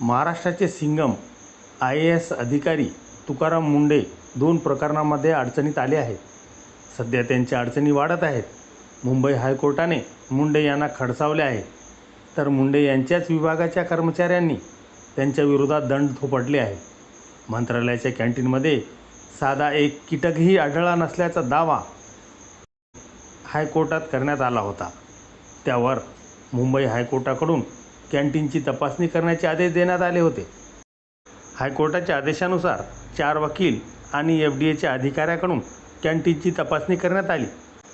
महाराष्ट्राचे सिंगम IAS अधिकारी तुकाराम मुंढे 2 प्रकरणांमध्ये अडचणीत आले आहेत. सध्या त्यांच्या अडचणी वाढत आहेत. मुंबई हायकोर्टाने मुंढे यांना खडसावले आहे, तर मुंढे यांच्याच विभागाच्या कर्मचाऱ्यांनी त्यांच्या विरोधात दंड थोपटले आहे. मंत्रालयाच्या कॅन्टीनमध्ये साधा एक कीटकही आढळला नसल्याचा दावा हायकोर्टात करण्यात आला होता. त्यावर मुंबई हायकोर्टाकडून कॅन्टीनची तपासणी करण्याचे आदेश देण्यात आले होते. हायकोर्टाच्या आदेशानुसार 4 वकील आणि FDAच्या अधिकाऱ्याकडून कॅन्टीनची तपासणी करण्यात आली.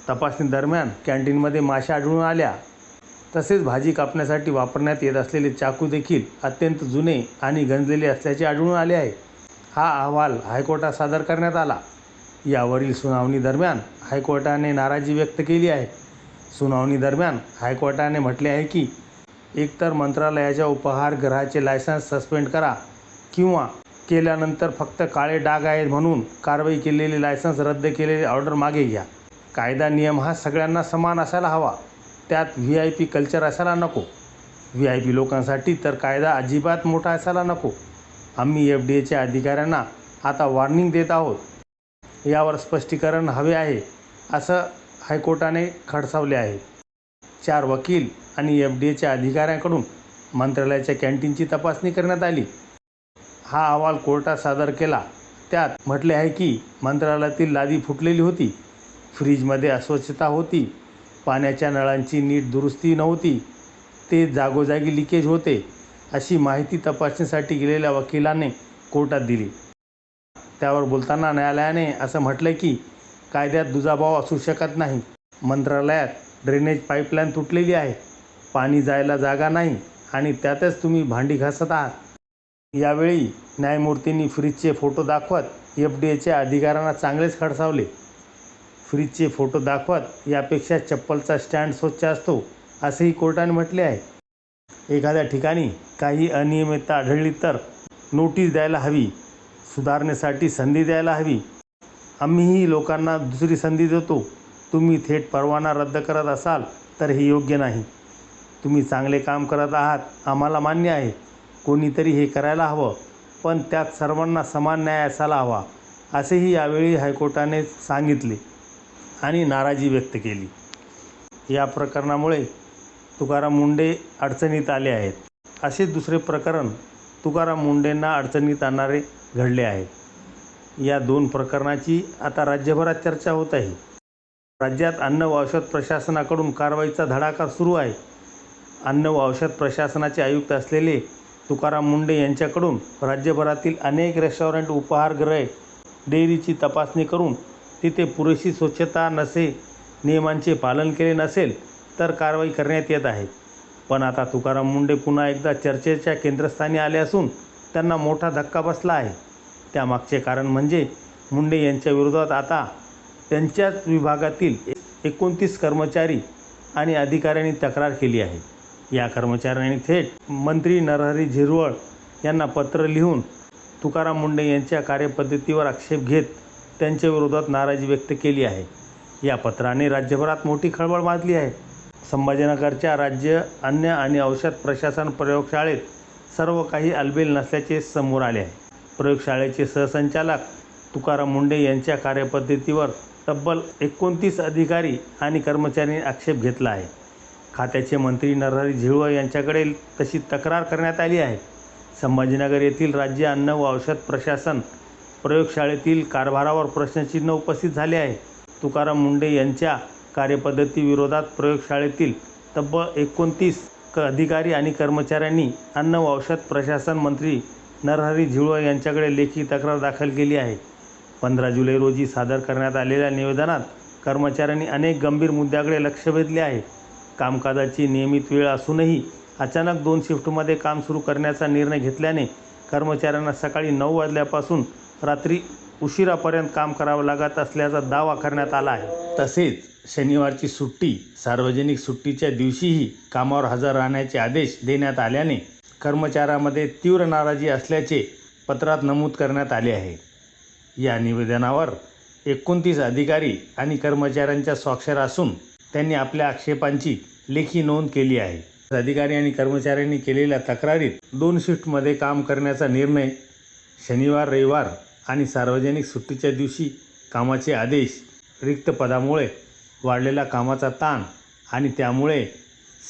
तपासणी दरम्यान कॅन्टीनमध्ये माशा आढळून आल्या. तसेच भाजी कापण्यासाठी वापरण्यात येत असलेले चाकू देखील अत्यंत जुने आणि गंजलेले असल्याचे आढळून आले आहे. हा अहवाल हायकोर्टात सादर करण्यात आला. यावरील सुनावणी दरम्यान हायकोर्टाने नाराजी व्यक्त केली आहे. सुनावणी दरम्यान हायकोर्टाने म्हटले आहे की एकतर मंत्रालयाच्या उपहारगृहाचे लायसन्स सस्पेंड करा किंवा केल्यानंतर फक्त काळे डाग आहेत म्हणून कारवाई केलेले लायसन्स रद्द केलेले ऑर्डर मागे घ्या. कायदा नियम हा सगळ्यांना समान असायला हवा. त्यात VIP कल्चर असायला नको. VIP लोकांसाठी तर कायदा अजिबात मोठा असायला नको. आम्ही FDAच्या अधिकाऱ्यांना आता वॉर्निंग देत आहोत. यावर स्पष्टीकरण हवे आहे, असं हायकोर्टाने खडसावले आहे. 4 वकील आणि FDAच्या अधिकाऱ्यांकडून मंत्रालयाच्या कॅन्टीनची तपासणी करण्यात आली. हा अहवाल कोर्टात सादर केला. त्यात म्हटले आहे की मंत्रालयातील लादी फुटलेली होती, फ्रीजमध्ये अस्वच्छता होती, पाण्याच्या नळांची नीट दुरुस्ती नव्हती, ते जागोजागी लिकेज होते, अशी माहिती तपासणीसाठी गेलेल्या वकिलांनी कोर्टात दिली. त्यावर बोलताना न्यायालयाने असं म्हटलं की कायद्यात दुजाभाव असू शकत नाही. मंत्रालयात ड्रेनेज पाईपलाईन तुटलेली आहे, पाणी जायला जागा नाही आणि त्यातच तुम्ही भांडी घासत आहात. यावेळी न्यायमूर्तींनी फ्रीजचे फोटो दाखवत FDAच्या अधिकाऱ्यांना चांगलेच खडसावले. फ्रीजचे फोटो दाखवत यापेक्षा चप्पलचा स्टँड स्वच्छ असतो, असेही कोर्टाने म्हटले आहे. एखाद्या ठिकाणी काही अनियमितता आढळली तर नोटीस द्यायला हवी, सुधारणेसाठी संधी द्यायला हवी. आम्हीही लोकांना दुसरी संधी देतो. तुम्ही थेट परवाना रद्द करत असाल तर हे योग्य नाही. तुम्ही चांगले काम करत आहात, आम्हाला मान्य आहे. कोणीतरी हे करायला हवं, पण त्यात सर्वांना समान न्याय असायला हवा, असेही यावेळी हायकोर्टाने सांगितले आणि नाराजी व्यक्त केली. या प्रकरणामुळे तुकाराम मुंढे अडचणीत आले आहेत. असे दुसरे प्रकरण तुकाराम मुंढेंना अडचणीत आणणारे घडले आहे. या 2 प्रकरणाची आता राज्यभरात चर्चा होत आहे. राज्यात अन्न व औषध प्रशासनाकडून कारवाईचा धडाका सुरू आहे. अन्न व औषध प्रशासनाचे आयुक्त असलेले तुकाराम मुंढे यांच्याकडून राज्यभरातील अनेक रेस्टॉरंट, उपहारगृहे, डेअरीची तपासणी करून तिथे पुरेशी स्वच्छता नसे, नियमांचे पालन केले नसेल तर कारवाई करण्यात येत आहे. पण आता तुकाराम मुंढे पुन्हा एकदा चर्चेच्या केंद्रस्थानी आले असून त्यांना मोठा धक्का बसला आहे. त्यामागचे कारण म्हणजे मुंढे यांच्या विरोधात आता त्यांच्याच विभागातील 29 कर्मचारी आणि अधिकाऱ्यांनी तक्रार केली आहे. या कर्मचाऱ्यांनी थेट मंत्री नरहरी झिरवळ यांना पत्र लिहून तुकाराम मुंढे यांच्या कार्यपद्धतीवर आक्षेप घेत त्यांच्या विरोधात नाराजी व्यक्त केली आहे. या पत्राने राज्यभरात मोठी खळबळ माजली आहे. संभाजीनगरच्या राज्य अन्न आणि औषध प्रशासन प्रयोगशाळेत सर्व काही अलबेल नसल्याचे समोर आले आहे. प्रयोगशाळेचे सहसंचालक तुकाराम मुंढे यांच्या कार्यपद्धतीवर तब्बल 29 अधिकारी आणि कर्मचाऱ्यांनी आक्षेप घेतला आहे. खात्याचे मंत्री नरहरी झिरवळ यांच्याकडे तशी तक्रार करण्यात आली आहे. संभाजीनगर येथील राज्य अन्न व औषध प्रशासन प्रयोगशाळेतील कारभारावर प्रश्नचिन्ह उपस्थित झाले आहे. तुकाराम मुंढे यांच्या कार्यपद्धतीविरोधात प्रयोगशाळेतील तब्बल 29 अधिकारी आणि कर्मचाऱ्यांनी अन्न व औषध प्रशासन मंत्री नरहरी झिरवळ यांच्याकडे लेखी तक्रार दाखल केली आहे. 15 जुलै रोजी सादर करण्यात आलेल्या निवेदनात कर्मचाऱ्यांनी अनेक गंभीर मुद्द्याकडे लक्ष वेधले आहे. कामकाजाची नियमित वेळ असूनही अचानक 2 शिफ्टमध्ये काम सुरू करण्याचा निर्णय घेतल्याने कर्मचाऱ्यांना सकाळी 9 वाजल्यापासून रात्री उशिरापर्यंत काम करावं लागत असल्याचा दावा करण्यात आला आहे. तसेच शनिवारची सुट्टी, सार्वजनिक सुट्टीच्या दिवशीही कामावर हजर राहण्याचे आदेश देण्यात आल्याने कर्मचाऱ्यांमध्ये तीव्र नाराजी असल्याचे पत्रात नमूद करण्यात आले आहे. या निवेदनावर 29 अधिकारी आणि कर्मचाऱ्यांच्या स्वाक्षऱ्या असून त्यांनी आपल्या आक्षेपांची लेखी नोंद केली आहे. अधिकारी आणि कर्मचाऱ्यांनी केलेल्या तक्रारीत 2 शिफ्टमध्ये काम करण्याचा निर्णय, शनिवार, रविवार आणि सार्वजनिक सुट्टीच्या दिवशी कामाचे आदेश, रिक्त पदामुळे वाढलेला कामाचा ताण आणि त्यामुळे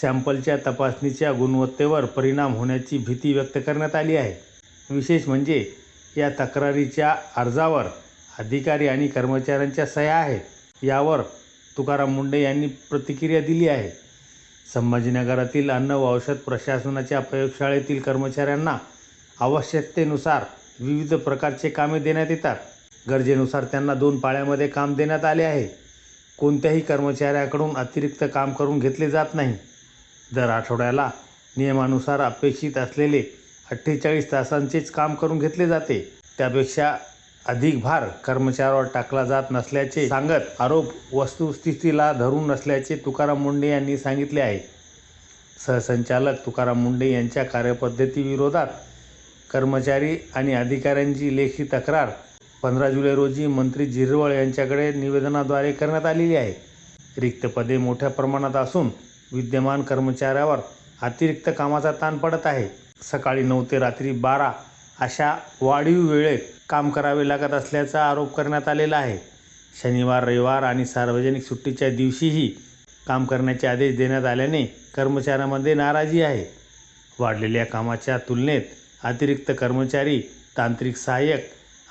सॅम्पलच्या तपासणीच्या गुणवत्तेवर परिणाम होण्याची भीती व्यक्त करण्यात आली आहे. विशेष म्हणजे या तक्रारीच्या अर्जावर अधिकारी आणि कर्मचाऱ्यांच्या सह्या आहेत. यावर तुकाराम मुंढे यांनी प्रतिक्रिया दिली आहे. संभाजीनगरातील अन्न व औषध प्रशासनाच्या प्रयोगशाळेतील कर्मचाऱ्यांना आवश्यकतेनुसार विविध प्रकारचे कामे देण्यात येतात. गरजेनुसार त्यांना 2 पाळ्यामध्ये काम देण्यात आले आहे. कोणत्याही कर्मचाऱ्याकडून अतिरिक्त काम करून घेतले जात नाही. दर आठवड्याला नियमानुसार अपेक्षित असलेले 48 तासांचेच काम करून घेतले जाते. त्यापेक्षा अधिक भार कर्मचाऱ्यावर टाकला जात नसल्याचे सांगत आरोप वस्तुस्थितीला धरून नसल्याचे तुकाराम मुंढे यांनी सांगितले आहे. सहसंचालक तुकाराम मुंढे यांच्या कार्यपद्धतीविरोधात कर्मचारी आणि अधिकाऱ्यांची लेखी तक्रार 15 जुलै रोजी मंत्री झिरवळ यांच्याकडे निवेदनाद्वारे करण्यात आलेली आहे. रिक्त पदे मोठ्या प्रमाणात असून विद्यमान कर्मचाऱ्यावर अतिरिक्त कामाचा ताण पडत आहे. सकाळी 9 ते रात्री 12 अशा वाढीव वेळेत काम करावे लागत असल्याचा आरोप करण्यात आलेला आहे. शनिवार, रविवार आणि सार्वजनिक सुट्टीच्या दिवशीही काम करण्याचे आदेश देण्यात आल्याने कर्मचाऱ्यांमध्ये नाराजी आहे. वाढलेल्या कामाच्या तुलनेत अतिरिक्त कर्मचारी, तांत्रिक सहाय्यक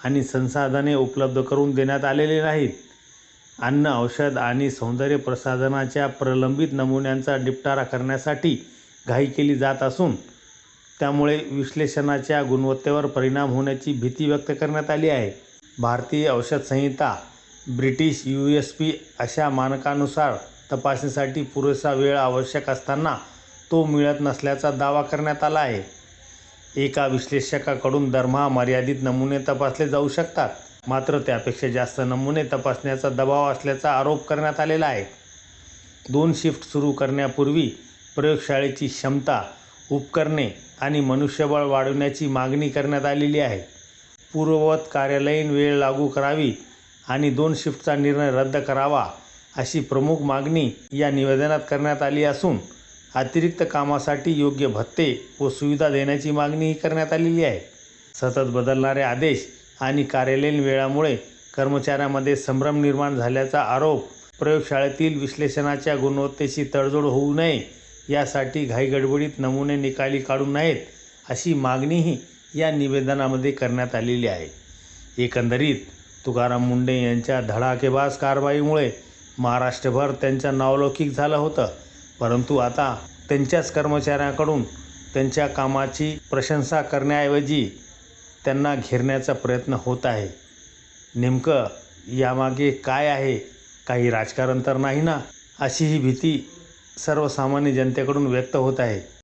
आणि संसाधने उपलब्ध करून देण्यात आलेले नाहीत. अन्न, औषध आणि सौंदर्य प्रसाधनाच्या प्रलंबित नमुन्यांचा निपटारा करण्यासाठी घाई केली जात असून त्यामुळे विश्लेषणाच्या गुणवत्तेवर परिणाम होण्याची भीती व्यक्त करण्यात आली आहे. भारतीय औषध संहिता, ब्रिटिश USP अशा मानकानुसार तपासणीसाठी पुरेसा वेळ आवश्यक असताना तो मिळत नसल्याचा दावा करण्यात आला आहे. एका विश्लेषकाकडून दरमहा मर्यादित नमुने तपासले जाऊ शकतात, मात्र त्यापेक्षा जास्त नमुने तपासण्याचा दबाव असल्याचा आरोप करण्यात आलेला आहे. 2 शिफ्ट सुरू करण्यापूर्वी प्रयोगशाळेची क्षमता, उपकरणे आणि मनुष्यबळ वाढवण्याची मागणी करण्यात आलेली आहे. पूर्ववत कार्यालयीन वेळ लागू करावी आणि 2 शिफ्टचा निर्णय रद्द करावा अशी प्रमुख मागणी या निवेदनात करण्यात आली असून अतिरिक्त कामासाठी योग्य भत्ते व सुविधा देण्याची मागणीही करण्यात आलेली आहे. सतत बदलणारे आदेश आणि कार्यालयीन वेळामुळे कर्मचाऱ्यांमध्ये संभ्रम निर्माण झाल्याचा आरोप, प्रयोगशाळेतील विश्लेषणाच्या गुणवत्तेशी तडजोड होऊ नये यासाठी घाईगडबडीत नमुने निकाली काढू नयेत अशी मागणीही या निवेदनामध्ये करण्यात आलेली आहे. एकंदरीत तुकाराम मुंढे यांच्या धडाकेबाज कारवाईमुळे महाराष्ट्रभर त्यांचं नावलौकिक झालं होतं, परंतु आता त्यांच्याच कर्मचाऱ्यांकडून त्यांच्या कामाची प्रशंसा करण्याऐवजी त्यांना घेरण्याचा प्रयत्न होत आहे. नेमकं यामागे काय आहे? काही राजकारण तर नाही ना? अशी ही भीती सर्वसामान्य जनतेकडून व्यक्त होत आहे.